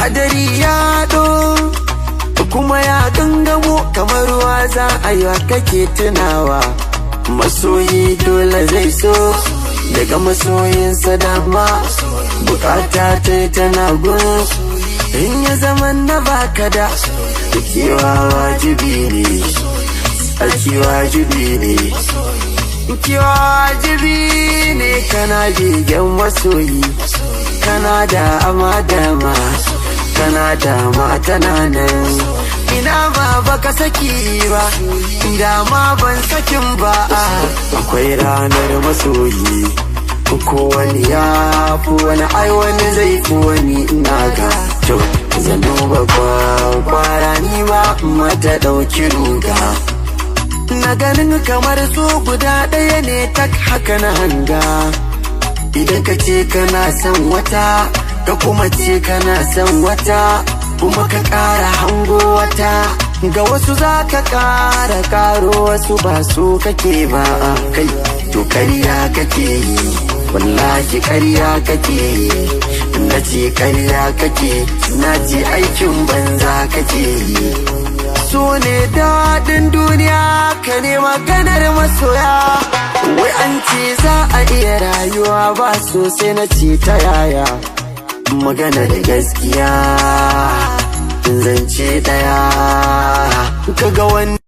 hadari ya do kuma ya gangamo kamar ruwa za a yi kake tunawa. Masoyi dole zai so daga masoyinsa dama, bukata ta tana gun in ya zaman na baka da kewa wajibi ne, sarki wajibi ne, kewa wajibi ne. Kana begen masoyi, kana da amadama, kana da matana nan. Ina ma baka saki ba, dama ban sakin ba. Akwai ranar masoyi, ko wani ya fi wani, ai wani zai fi wani. Ina ga to zan duba kwara ni ba mata ɗauki ruga. Na ganin kamar so guda ɗaya ne tak haka na hanga. Idan ka ce kana son wata, ka kuma ce kana son wata, kuma ka ƙara hango wata. Ga wasu za ka ƙara ƙaro, wasu ba so kake ba. Kai to ƙarya kake yi, wallahi ƙarya kake yi. Na ce ƙarya kake, na ce aikin banza kake yi. So ne daɗin duniya, ka ne maganar masoya. Wai an ce za a iya rayuwa ba sosai, na ce ta yaya. Magana da gaskiya zance daya, kaga wani